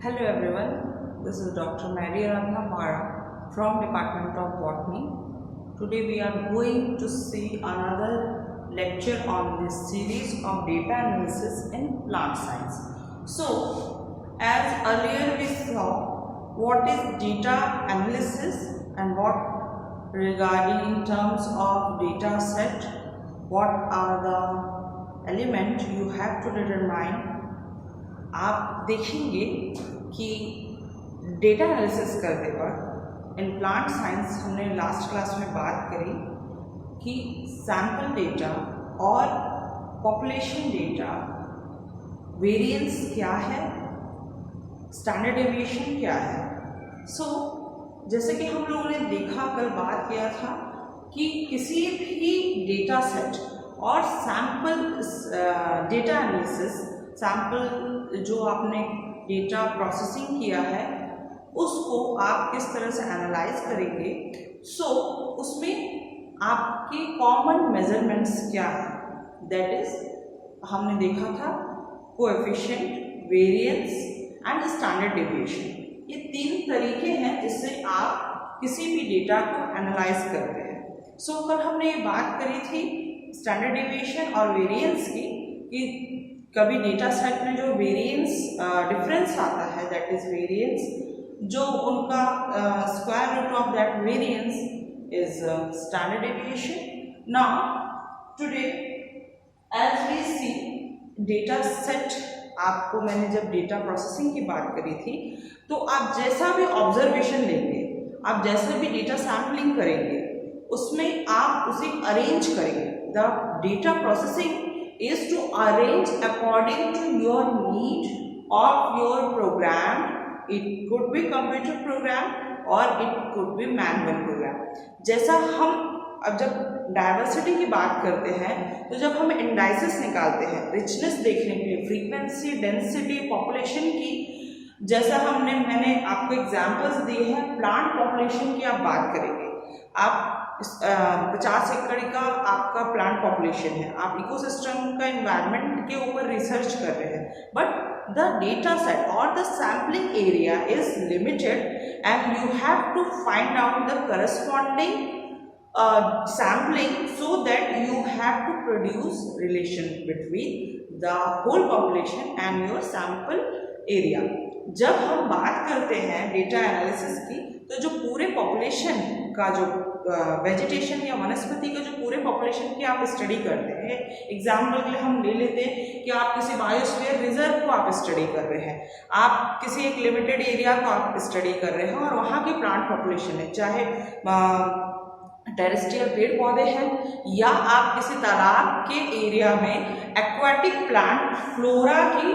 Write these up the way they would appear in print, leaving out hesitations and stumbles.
Hello everyone, this is Dr. Mary Aradhana Mara from Department of Botany. Today we are going to see another lecture on this series of data analysis in plant science. So, as earlier we saw what is data analysis and what regarding in terms of data set, what are the elements you have to determine. आप देखेंगे कि data analysis करते वक्त in plant science हमने last class में बात करी कि सैंपल डेटा और पॉपुलेशन डेटा वेरिएंस क्या है, स्टैंडर्ड डेविएशन क्या है। जैसे कि हम लोगों ने देखा, कल बात किया था कि किसी भी डेटा सेट और सैंपल डेटा एनालिसिस, सैंपल जो आपने डेटा प्रोसेसिंग किया है उसको आप किस तरह से एनालाइज करेंगे। उसमें आपके कॉमन मेजरमेंट्स क्या है, दैट इज हमने देखा था coefficient, variance and standard deviation. ये तीन तरीके हैं जिससे आप किसी भी डेटा को एनालाइज करते हैं। कल हमने ये बात करी थी स्टैंडर्ड डेविएशन और वेरिएंस की कि कभी डेटा सेट में जो वेरिएंस डिफरेंस आता है, दैट इज वेरिएंस, जो उनका square root of that variance is standard deviation. Now today as we see data set, आपको मैंने जब डेटा प्रोसेसिंग की बात करी थी तो आप जैसा भी ऑब्जर्वेशन लेंगे, आप जैसा भी डेटा सैम्पलिंग करेंगे, उसमें आप उसे अरेंज करेंगे। The data processing is to arrange according to your need of your program. It could be computer program or it could be manual program. जैसा हम अब जब डाइवर्सिटी की बात करते हैं तो जब हम इंडाइसेस निकालते हैं रिचनेस देखने के लिए, फ्रीक्वेंसी, डेंसिटी, पॉपुलेशन की, जैसा मैंने आपको एग्जांपल्स दिए हैं। प्लांट पॉपुलेशन की आप बात करेंगे, आप 50 एकड़ का आपका प्लांट पॉपुलेशन है, आप इकोसिस्टम का एनवायरनमेंट के ऊपर रिसर्च कर रहे हैं, बट द डेटा सेट और the sampling area is limited and you have to find out the corresponding sampling so that you have to produce relation between the whole population and your sample area. जब हम बात करते हैं data analysis की तो जो पूरे population का जो वेजिटेशन या वनस्पति का जो पूरे पॉपुलेशन की आप स्टडी करते हैं, एग्जाम्पल के लिए हम ले लेते हैं कि आप किसी बायोस्फीयर रिजर्व को आप स्टडी कर रहे हैं, आप किसी एक लिमिटेड एरिया को आप स्टडी कर रहे हैं और वहाँ की प्लांट पॉपुलेशन है, चाहे टेरेस्ट्रियल पेड़ पौधे हैं या आप किसी तालाब के एरिया में एक्वाटिक प्लांट फ्लोरा की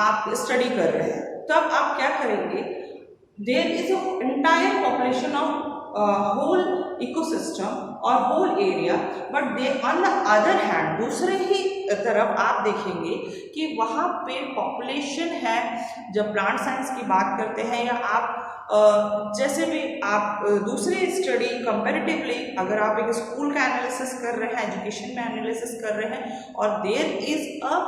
आप स्टडी कर रहे हैं, तब आप क्या करेंगे, there is a entire population of whole ecosystem और whole area, but the on the other hand, दूसरे ही तरफ आप देखेंगे कि वहाँ पे पॉपुलेशन है। जब प्लांट साइंस की बात करते हैं या आप जैसे भी आप दूसरी स्टडी कंपैरेटिवली, अगर आप एक स्कूल का एनालिसिस कर रहे हैं, एजुकेशन में एनालिसिस कर रहे हैं और there is a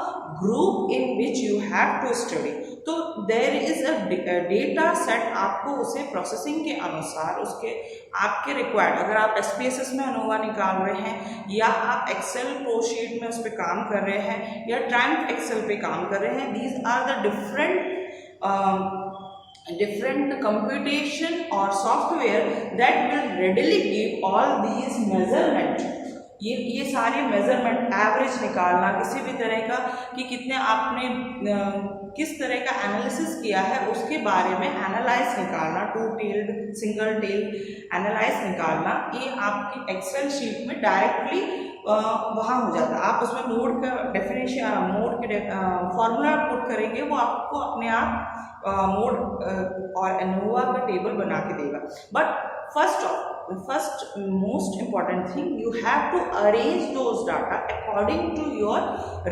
group in which you have to study, तो there is a data set, आपको उसे प्रोसेसिंग के अनुसार उसके आपके रिक्वायर्ड, अगर आप SPSS में अनोवा निकाल रहे हैं या आप एक्सेल प्रो शीट में उस पर काम कर रहे हैं या ट्रायम्फ एक्सेल पे काम कर रहे हैं, these are the different computation or software that will readily give all these measurement। ये सारे मेजरमेंट, एवरेज निकालना किसी भी तरह का कि कितने आपने किस तरह का एनालिसिस किया है उसके बारे में एनालाइज निकालना, two tailed, single tail analyse निकालना, ये आपकी एक्सेल शीट में डायरेक्टली वहाँ हो जाता है। आप उसमें मोड का डेफिनेशन, मोड के फॉर्मूला पुट करेंगे, वो आपको अपने आप मोड और एनोवा का टेबल बना के देगा। But first most important thing, you have to arrange those data according to your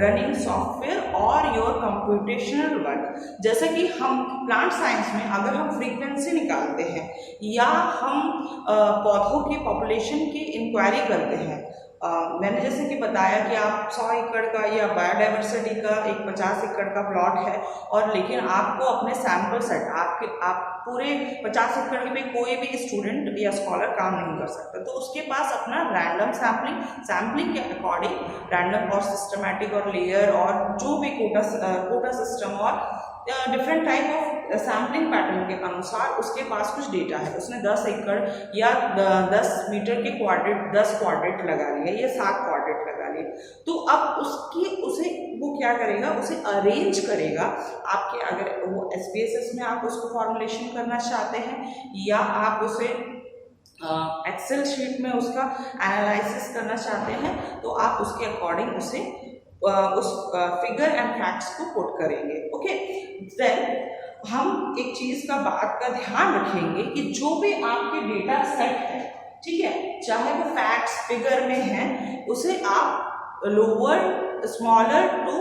running software or your computational work। जैसे कि हम प्लांट साइंस में अगर हम फ्रीक्वेंसी निकालते हैं या हम पौधों की पॉपुलेशन की इंक्वायरी करते हैं मैंने जैसे कि बताया कि आप 100 एकड़ का या बायोडाइवर्सिटी का एक 50 एकड़ का प्लॉट है, और लेकिन आपको अपने सैंपल सेट आप पूरे 50 एकड़ में कोई भी स्टूडेंट या स्कॉलर काम नहीं कर सकता, तो उसके पास अपना रैंडम सैम्पलिंग के अकॉर्डिंग रैंडम और सिस्टमैटिक और लेयर और जो भी कोटा सिस्टम और different type of sampling pattern के अनुसार उसके पास कुछ डेटा है। उसने 10 एकड़ या 10 मीटर के क्वाड्रेट 10 क्वाड्रेट लगा लिए या 7 क्वाड्रेट लगा लिए, तो अब उसे वो क्या करेगा, उसे अरेंज करेगा। आपके अगर वो SPSS में आप उसको फॉर्मुलेशन करना चाहते हैं या आप उसे एक्सेल शीट में उसका एनालिसिस करना चाहते हैं, तो आप उसके अकॉर्डिंग उसे उस फिगर एंड फैक्ट्स को पुट करेंगे। ओके, देन हम एक चीज का बात का ध्यान रखेंगे कि जो भी आपके डेटा सेट है, ठीक है, चाहे वो फैक्ट्स फिगर में है, उसे आप लोअर स्मॉलर टू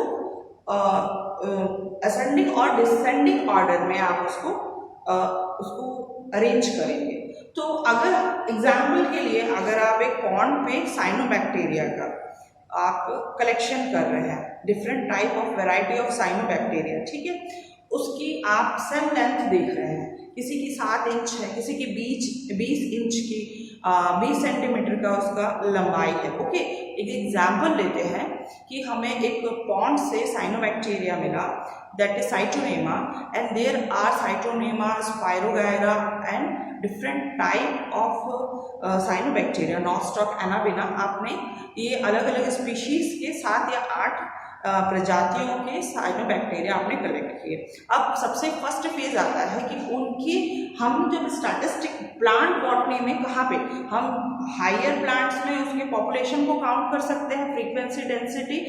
असेंडिंग और डिसेंडिंग ऑर्डर में आप उसको अरेंज करेंगे। तो अगर एग्जाम्पल के लिए अगर आप एक पॉन्ड पे साइनोबैक्टीरिया का आप कलेक्शन कर रहे हैं, different type of variety of cyanobacteria, ठीक है, उसकी आप सेल लेंथ देख रहे हैं, किसी की 7 इंच है, किसी की 20 इंच की 20 सेंटीमीटर का उसका लंबाई है। ओके, एक एग्जाम्पल लेते हैं कि हमें एक पॉन्ड से साइनोबैक्टीरिया मिला, that is Scytonema, and there are Scytonema, Spirogyra and different type of cyanobacteria, Nostoc, Anabaena. आपने ये अलग अलग स्पीशीज के 7 या 8 प्रजातियों के साइनोबैक्टीरिया आपने कलेक्ट किए। अब सबसे फर्स्ट फेज आता है कि उनकी हम जब स्टैटिस्टिक प्लांट बॉटनी में कहाँ पे हम हायर प्लांट्स में उसके पॉपुलेशन को काउंट कर सकते हैं, फ्रीक्वेंसी, डेंसिटी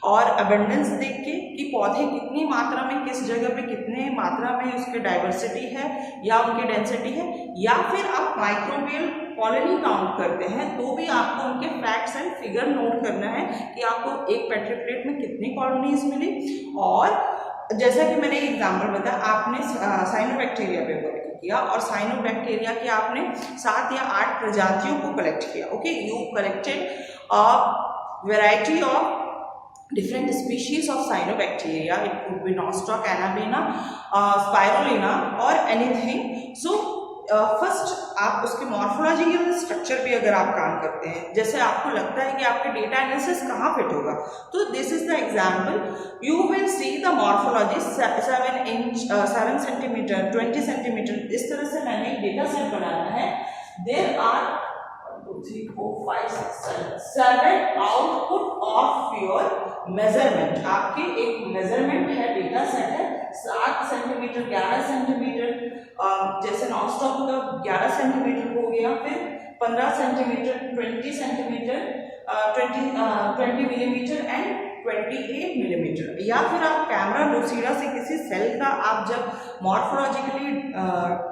और अबेंडेंस देख के कि पौधे कितनी मात्रा में किस जगह पे कितने मात्रा में उसके डाइवर्सिटी है या उनकी डेंसिटी है, या फिर आप माइक्रोबियल कॉलोनी काउंट करते हैं, तो भी आपको उनके फैक्ट्स एंड फिगर नोट करना है कि आपको एक पेट्री प्लेट में कितनी कॉलोनीज मिली। और जैसा कि मैंने एग्जाम्पल बताया, आपने साइनोबैक्टीरिया पे वर्क किया और साइनोबैक्टीरिया की आपने 7 या 8 प्रजातियों को कलेक्ट किया। Okay, you collected a variety of different species of cyanobacteria. It could be nostoc, anabina, spirulina or anything. So first आप उसके मॉर्फोलॉजिकल स्ट्रक्चर पे अगर आप काम करते हैं, जैसे आपको लगता है कि आपके डेटा एनालिसिस कहाँ फिट होगा, तो this is the example, you will see the morphology 7 centimetre 20 centimetre, इस तरह से मैंने एक डेटा सेट बनाया है। There are 1 2 3 4 5 6 7 output of your measurement. आपके एक मेजरमेंट है, डेटा सेट है 7 सेंटीमीटर 11 सेंटीमीटर, जैसे नॉनस्टॉप का 11 सेंटीमीटर हो गया, फिर 15 centimetre 20 centimetre 20 millimetre and 28 millimetre. या फिर आप कैमरा लूसीडा से किसी सेल का आप जब मॉर्फोलॉजिकली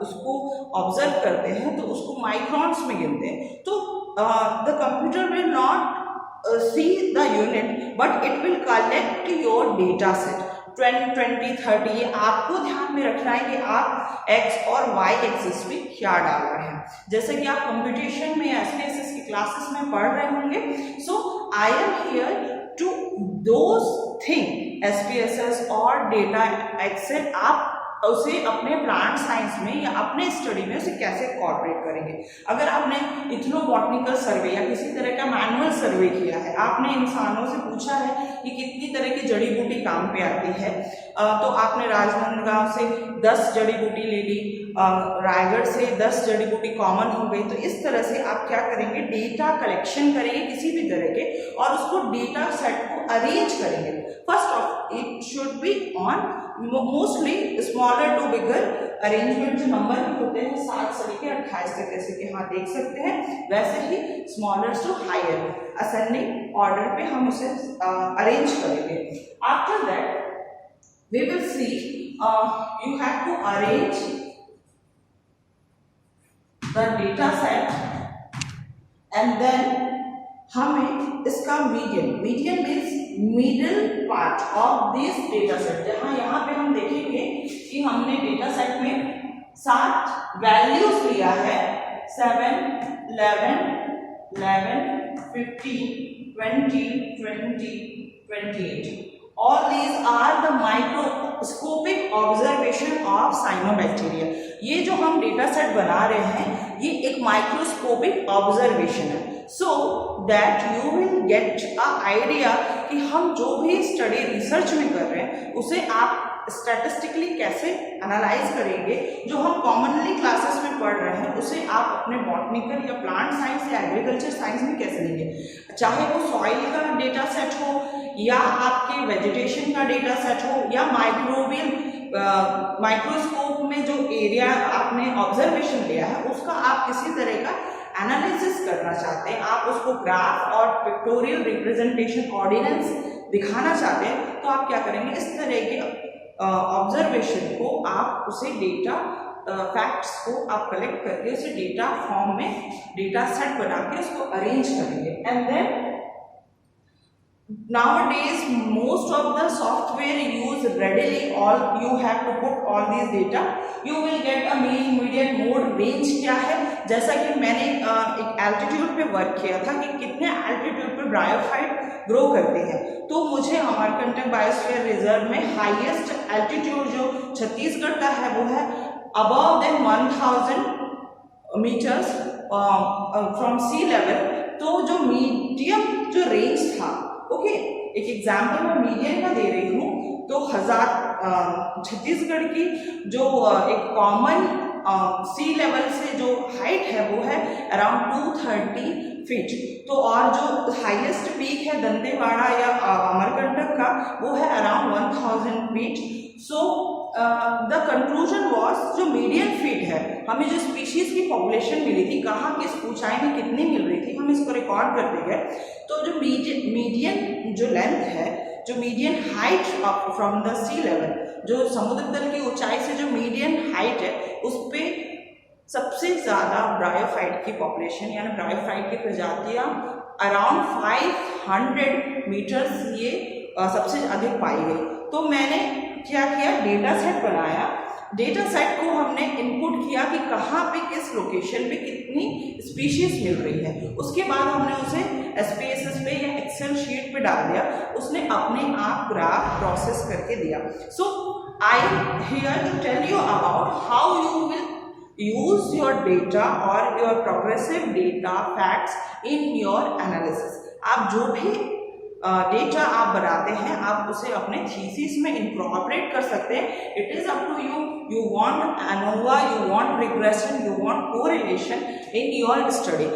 उसको ऑब्जर्व करते हैं तो उसको माइक्रॉन्स में गिनते हैं, तो the computer will not see the unit but it will collect your data set 20 30। ये आपको ध्यान में रखना है कि आप x और y एक्सिस पे क्या डाल रहे हैं। जैसे कि आप कंप्यूटेशन में या SPSS की क्लासेस में पढ़ रहे होंगे, so I am here to those thing SPSS और डेटा एक्सेल आप उसे अपने प्लांट साइंस में या अपने स्टडी में उसे कैसे कॉर्पोरेट करेंगे। अगर आपने इथनोबॉटनिकल सर्वे या किसी तरह का मैनुअल सर्वे किया है, आपने इंसानों से पूछा है कि कितनी तरह की जड़ी बूटी काम पे आती है, तो आपने राजनांदगांव से 10 जड़ी बूटी ले ली, रायगढ़ से 10 जड़ी बूटी कॉमन हो गई, तो इस तरह से आप क्या करेंगे, डेटा कलेक्शन करेंगे किसी भी तरह के और उसको डेटा सेट को अरेंज करेंगे। First of it should be on mostly smaller to bigger arrangement. जो नंबर भी होते हैं 7 से लेकर 28 तक, जैसे कि यहाँ देख सकते हैं, वैसे ही smaller to higher ascending order पे हम उसे अरेंज करेंगे। After that we will see you have to arrange the data set and then हमें इसका median means middle part of this data set, जहाँ यहाँ पे हम देखेंगे कि हमने डेटा सेट में 7 वैल्यूज लिया है, 7 11 11 15 2028. All these are the microscopic observation of cyanobacteria. ये जो हम डेटा सेट बना रहे हैं ये एक माइक्रोस्कोपिक ऑब्जर्वेशन है, सो that you will get a idea कि हम जो भी स्टडी रिसर्च में कर रहे हैं उसे आप स्टैटिस्टिकली कैसे एनालाइज करेंगे। जो हम कॉमनली क्लासेस में पढ़ रहे हैं उसे आप अपने बॉटनिकल या प्लांट साइंस या एग्रीकल्चर साइंस में कैसे लेंगे, चाहे वो सॉइल का डेटा सेट हो या आपके वेजिटेशन का डेटा सेट हो या माइक्रोबियल माइक्रोस्कोप में जो एरिया आपने ऑब्जर्वेशन लिया है उसका आप किसी तरह का एनालिसिस करना चाहते हैं, आप उसको ग्राफ और पिक्टोरियल रिप्रेजेंटेशन ऑर्डिनेंस दिखाना चाहते हैं, तो आप क्या करेंगे, इस तरह के ऑब्जर्वेशन को आप उसे डेटा फैक्ट्स को आप कलेक्ट करके उसे डेटा फॉर्म में डेटा सेट बना के उसको अरेंज करेंगे। And then nowadays most of the software use readily, all you have to put all these data, you will get a mean, median, mode, range क्या है। जैसा कि मैंने एक एल्टीट्यूड पे वर्क किया था कि कितने एल्टीट्यूड पे ब्रायोफाइट ग्रो करते हैं, तो मुझे अमरकंटक बायोस्फीयर रिजर्व में हाईएस्ट एल्टीट्यूड जो छत्तीसगढ़ का है वो है above than 1000 meters from sea level। तो जो मीडियम जो रेंज था, ओके, एक एग्जाम्पल मैं मीडियन का दे रही हूँ, तो छत्तीसगढ़ की जो एक कॉमन सी लेवल से जो हाइट है वो है अराउंड 230 फीट, तो और जो हाईएस्ट पीक है दंतेवाड़ा या अमरकंटक का वो है around 1000 feet. So the conclusion was जो मीडियन फीट है, हमें जो स्पीशीज की पॉपुलेशन मिली थी, कहाँ किस ऊंचाई में कितनी मिल रही थी, हम इसको रिकॉर्ड करते गए, तो जो मीडियन जो लेंथ है, जो median height from the sea level, जो समुद्र तल की ऊंचाई से जो मीडियन हाइट है उस पे सबसे ज़्यादा ब्रायोफाइट की पॉपुलेशन यानी ब्रायोफाइट की प्रजातियाँ अराउंड 500 मीटर्स ये सबसे अधिक पाई गई। तो मैंने क्या किया, डेटा सेट बनाया, डेटा सेट को हमने इनपुट किया कि कहाँ पे किस लोकेशन पे कितनी स्पीशीज मिल रही है, उसके बाद हमने उसे SPSS पे या एक्सेल शीट पे डाल दिया, उसने अपने आप ग्राफ प्रोसेस करके दिया। So I here to tell you about how you will use your data or your progressive data facts in your analysis। आप जो भी डेटा आप बनाते हैं आप उसे अपने थीसिस में इनकॉर्पोरेट कर सकते हैं। It is up to you, you want ANOVA, you want regression, you want correlation in your study.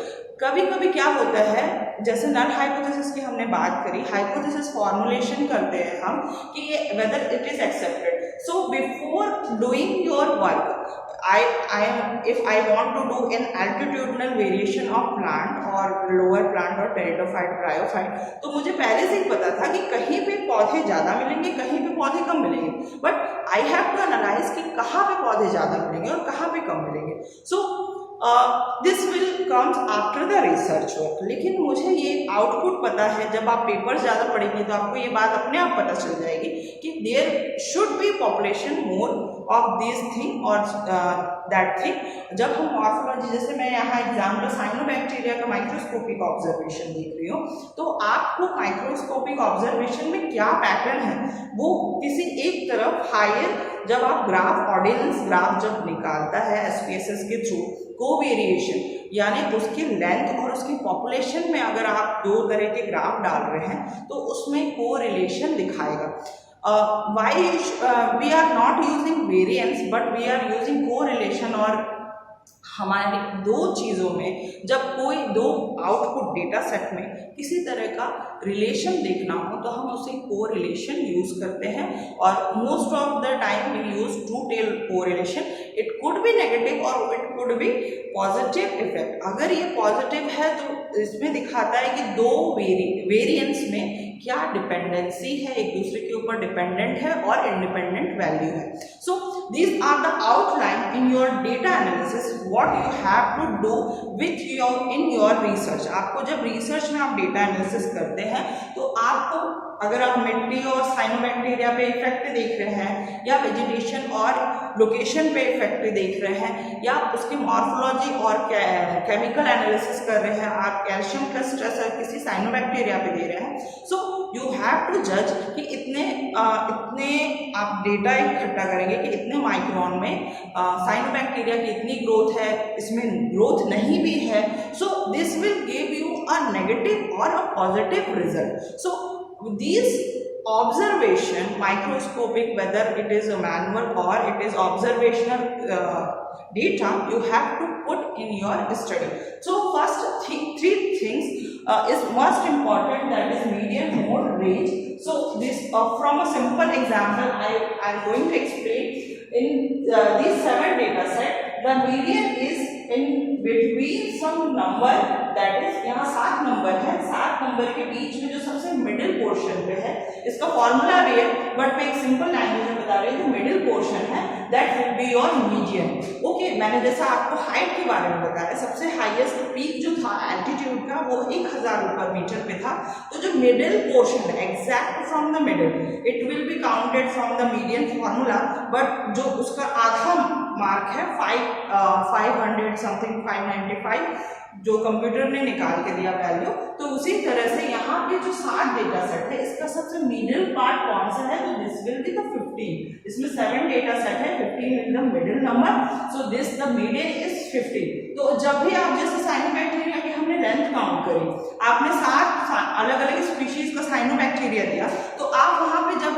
कभी कभी क्या होता है, जैसे नल हाइपोथेसिस की हमने बात करी, हाइपोथेसिस फॉर्मुलेशन करते हैं हम कि ये whether it is accepted. So before doing your work, if I want to do an altitudinal variation of plant or lower plant or pteridophyte, bryophyte, तो मुझे पहले से ही पता था कि कहीं पे पौधे ज़्यादा मिलेंगे, कहीं पे पौधे कम मिलेंगे, but I have to analyse कि कहाँ पे पौधे ज़्यादा मिलेंगे और कहाँ पे कम मिलेंगे। सो this will comes after the research work. लेकिन मुझे ये आउटपुट पता है, जब आप पेपर ज़्यादा पढ़ेंगे तो आपको ये बात अपने आप पता चल जाएगी कि there should be population more of this thing और दैट थिंग। जब हम मॉर्फोलॉजी, जैसे मैं यहाँ एग्जाम्पल साइनोबैक्टीरिया का माइक्रोस्कोपिक ऑब्जर्वेशन देख रही हूँ, तो आपको माइक्रोस्कोपिक ऑब्जर्वेशन में क्या पैटर्न है वो किसी एक तरफ हायर, जब आप ग्राफ ऑर्डिनेंस ग्राफ जब निकालता है SPSS के थ्रू, कोवेरिएशन यानी उसकी लेंथ और उसकी पॉपुलेशन में अगर आप दो तरह के ग्राफ डाल रहे हैं तो उसमें कोरिलेशन दिखाएगा। Why we are not using variance but we are using correlation, और हमारे दो चीज़ों में जब कोई दो आउटपुट डेटा सेट में किसी तरह का रिलेशन देखना हो तो हम उसे कोरिलेशन यूज़ करते हैं, और most of the time we use to tell correlation. It could be negative और it could be positive effect. अगर ये पॉजिटिव है तो इसमें दिखाता है कि दो वेरिएंस में क्या डिपेंडेंसी है, एक दूसरे के ऊपर डिपेंडेंट है और इंडिपेंडेंट वैल्यू है। So these are the outline in your data analysis what you have to do with your in your research. आपको जब रिसर्च में आप डेटा एनालिसिस करते हैं तो आपको, अगर आप मिट्टी और साइनोबैक्टीरिया पे इफेक्ट देख रहे हैं या वेजिटेशन और लोकेशन पे इफेक्ट देख रहे हैं या उसकी मॉर्फोलॉजी और केमिकल एनालिसिस कर रहे हैं, आप कैल्शियम का स्ट्रेस किसी साइनोबैक्टीरिया पे दे रहे हैं, सो यू हैव टू जज कि इतने आप डेटा इकट्ठा करेंगे कि इतने माइक्रोन में साइनोबैक्टीरिया की इतनी ग्रोथ है, इसमें ग्रोथ नहीं भी है, so this will give you a negative और a positive result. So these observation microscopic, whether it is a manual or it is observational data, you have to put in your study. So first three things is most important, that is median, mode, range. So this from a simple example I am going to explain. In these 7 data set, the median is in between some number, that is यहाँ 7 number है, 7 number के बीच में जो सबसे middle portion पे है, इसका formula भी है बट मैं एक सिंपल लैंग्वेज में बता रही हूँ, मिडिल पोर्शन है, that will be your median. Okay, मैंने जैसा आपको हाइट के बारे में बताया, सबसे हाईएस्ट पीक जो था एल्टीट्यूड का वो 1000 मीटर पे था, तो जो मिडिल पोर्शन है exact from the middle, it will be counted from the median formula, but जो उसका आधा मार्क है 500 समथिंग 595 जो कंप्यूटर ने निकाल के दिया वैल्यू, तो उसी तरह से यहाँ पे जो 7 डेटा सेट है इसका सबसे मिडिल पार्ट कौन सा है, तो दिस विल बी द 15. इसमें 7 डेटा सेट है, 15 is the middle number, so this the median is 15. तो जब भी आप जैसे साइनोबैक्टीरिया की हमने लेंथ काउंट करी, आपने 7 अलग अलग स्पीशीज का साइनोबैक्टीरिया दिया, तो आप वहां पे जब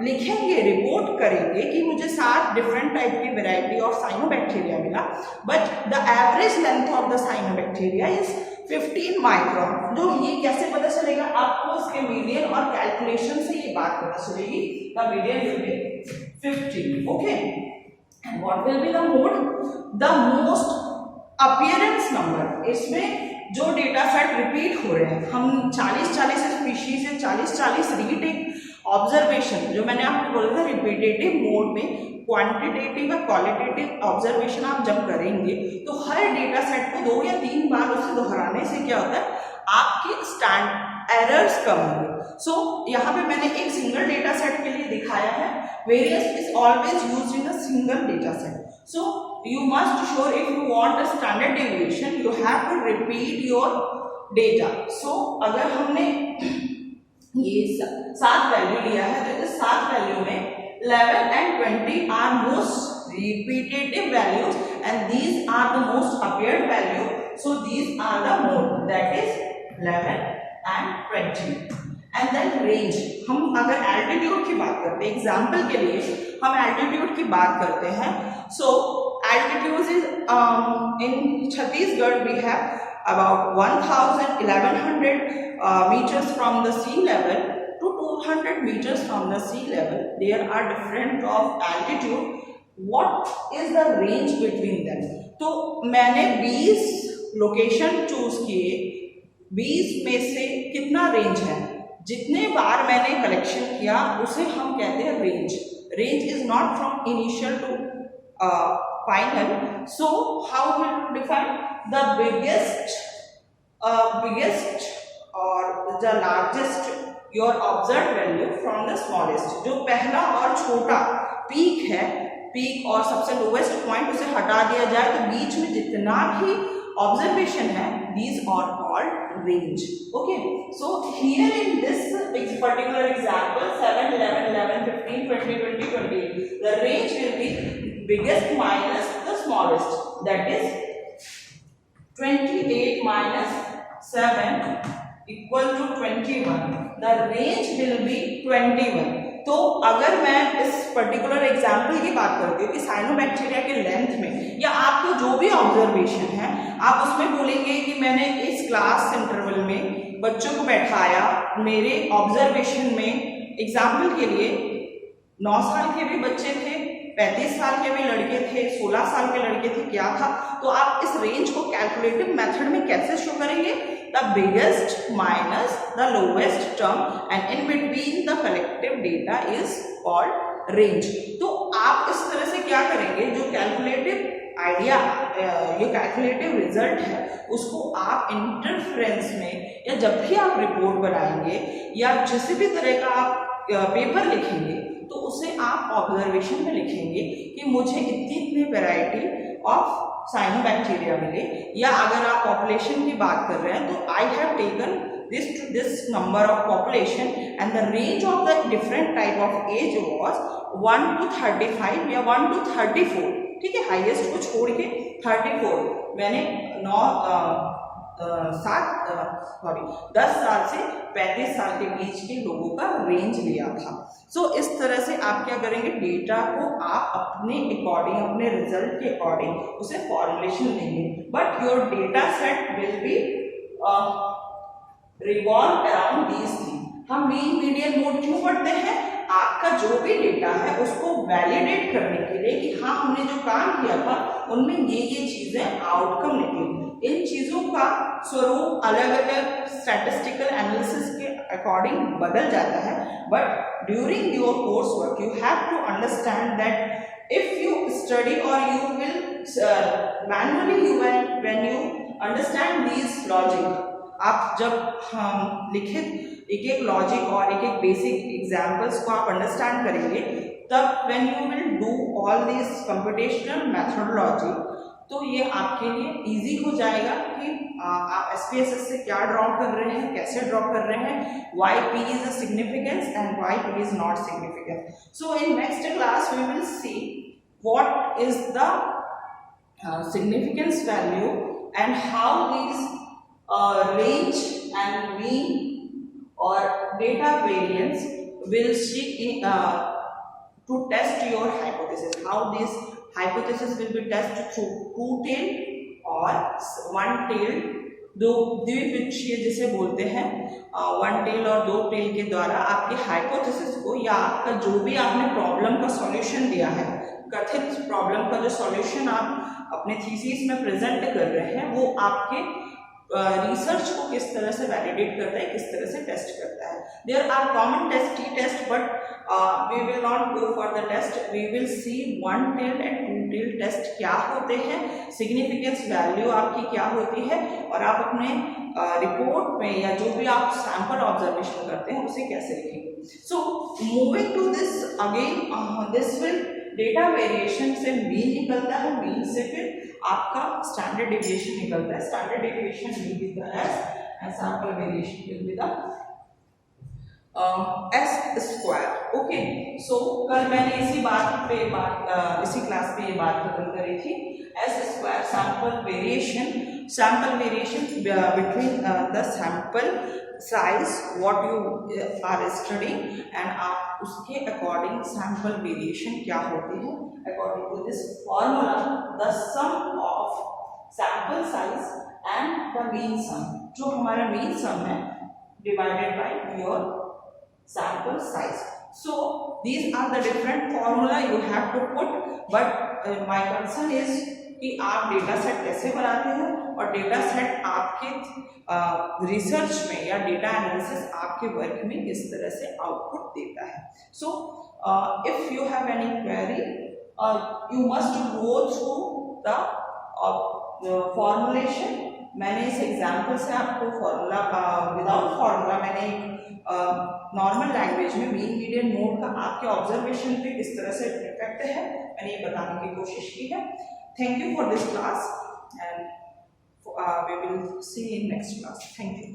लिखेंगे, रिपोर्ट करेंगे कि मुझे 7 डिफरेंट टाइप की वैरायटी ऑफ साइनोबैक्टीरिया मिला, but the average length of the cyanobacteria is 15 micron. जो ये कैसे पता चलेगा आपको, इसके मीडियन और कैलकुलेशन से ये बात पता चलेगी. The median will be 15. Okay, and what will be the mode, the most appearance number. इसमें जो डेटा सेट रिपीट हो रहे हैं, हम 40 स्पीशीज है, 40 रीटेक ऑब्जर्वेशन, जो मैंने आपको बोला था रिपीटेटिव मोड में क्वांटिटेटिव और क्वालिटेटिव ऑब्जर्वेशन आप जब करेंगे तो हर डेटा सेट को 2 या 3 बार उसे दोहराने से क्या होता है, आपकी स्टैंड एरर्स कम होंगे. सो यहाँ पे मैंने एक सिंगल डेटा सेट के लिए दिखाया है, variance is always used in a single data set. So you must show, if you want a standard deviation, you have to repeat your data. So अगर हमने ये 7 वैल्यू लिया है, तो इस 7 वैल्यू में 11 and 20 are most repetitive values and these are the most appeared value. So these are the mode, that is 11 and 20. And then range, हम अगर altitude की बात करते हैं, एग्जाम्पल के लिए हम altitude की बात करते हैं. So altitude is in Chhattisgarh we have about 1100 meters from the sea level to 200 meters from the sea level. There are different of altitude. What is the range between them? तो मैंने 20 location choose किए, 20 में से कितना range है, जितने बार मैंने collection किया उसे हम कहते हैं range. Range is not from initial to final. So how will you define the biggest or the largest your observed value from the smallest? जो पहला और छोटा पीक है, पीक और सबसे लोवेस्ट पॉइंट उसे हटा दिया जाए तो बीच में जितना भी ऑब्जर्वेशन है, these are called range. Okay, so here in this particular example 7, 11, 11, 15, 20, 20, 20, the range will be biggest minus the smallest, that is 28 minus 7 equal to 21. The range will be 21. तो अगर मैं इस पर्टिकुलर एग्जाम्पल की बात करती हूँ कि साइनोबैक्टीरिया के लेंथ में या आपको जो भी ऑब्जर्वेशन है, आप उसमें बोलेंगे कि मैंने इस क्लास इंटरवल में बच्चों को बैठाया, मेरे ऑब्जर्वेशन में एग्जाम्पल के लिए 9 साल के भी बच्चे थे, 35 साल के भी लड़के थे, 16 साल के लड़के थे, क्या था, तो आप इस रेंज को कैलकुलेटिव मेथड में कैसे शो करेंगे, the biggest minus the lowest term and in between the collective data is called range. तो आप इस तरह से क्या करेंगे, जो कैलकुलेटिव आइडिया, ये कैलकुलेटिव रिजल्ट है, उसको आप इंटरफ्रेंस में या जब भी आप रिपोर्ट बनाएंगे या किसी भी तरह का आप पेपर लिखेंगे, तो उसे आप ऑब्जर्वेशन में लिखेंगे कि मुझे इतनी वैरायटी ऑफ साइनोबैक्टीरिया मिले, या अगर आप पॉपुलेशन की बात कर रहे हैं तो I have taken this number of population and the range of the different type of age was 1 to 35 या 1 to 34, ठीक है, हाईएस्ट को छोड़ के 34 मैंने 10 साल से 35 साल के बीच के लोगों का रेंज लिया था। सो इस तरह से आप क्या करेंगे, डेटा को आप अपने अकॉर्डिंग, अपने रिजल्ट के अकॉर्डिंग उसे फॉर्मुलेशन देंगे, but your data set will be revolve around these thing. हम मीन मीडियन मोड क्यों पढ़ते हैं, आपका जो भी डेटा है उसको वैलिडेट करने के लिए कि हाँ हमने जो काम किया था उनमें ये चीजें आउटकम निकली। इन चीजों का स्वरूप अलग अलग स्टैटिस्टिकल एनालिसिस के अकॉर्डिंग बदल जाता है, but during your course work you have to understand that if you study और you will manually when you understand these logic, आप जब लिखित एक एक लॉजिक और एक एक बेसिक एग्जाम्पल्स को आप अंडरस्टैंड करेंगे, तब when you will do all this computational methodology, तो ये आपके लिए इजी हो जाएगा कि आप SPSS से क्या ड्रॉ कर रहे हैं, कैसे ड्रॉ कर रहे हैं, why P is a significance and why P is not significant. So in next class we will see what is the significance value and how these range and mean or data variance will see to test your hypothesis. How this hypothesis will be tested through two-tailed or one-tailed, द्विपक्षीय जिसे बोलते हैं, one tell और दो tell के द्वारा आपके hypothesis को या आपका जो भी आपने प्रॉब्लम का सॉल्यूशन दिया है, कथित प्रॉब्लम का जो सॉल्यूशन आप अपने थीसिस में प्रेजेंट कर रहे हैं, वो आपके रिसर्च को किस तरह से वैलिडेट करता है, किस तरह से टेस्ट करता है। There are common test, T test, but we will not go for the test, we will see one tail and two tail test क्या होते हैं, सिग्निफिकेंस वैल्यू आपकी क्या होती है, और आप अपने रिपोर्ट में या जो भी आप सैंपल ऑब्जर्वेशन करते हैं उसे कैसे लिखेंगे। So moving to this again, this will data variation से मीन निकलता है, मीन से फिर आपका स्टैंडर्ड डेविएशन निकलता है, standard deviation will be the S and sample variation will be the S square. Okay, so कल मैंने इसी क्लास पे ये बात खत्म करी थी, S square sample variation between the sample size what you are studying and आप उसके according sample variation क्या होती है, according to this formula the sum of sample size and the mean sum, जो हमारा mean sum है divided by your sample size. So these are the different formula you have to put, but my concern is कि आप data set कैसे बनाते हैं और data set आपके रिसर्च में या डेटा एनालिसिस आपके वर्क में किस तरह से आउटपुट देता है। So if you have any query you must go through the formulation. मैंने इस एग्जाम्पल से आपको फॉर्मूला विदाउट फॉर्मूला मैंने नॉर्मल लैंग्वेज में मीन मीडियन मोड का आपके ऑब्जर्वेशन पे किस तरह से इफेक्ट है मैंने ये बताने की कोशिश की है। Thank you for this class and we will see you in next class. Thank you.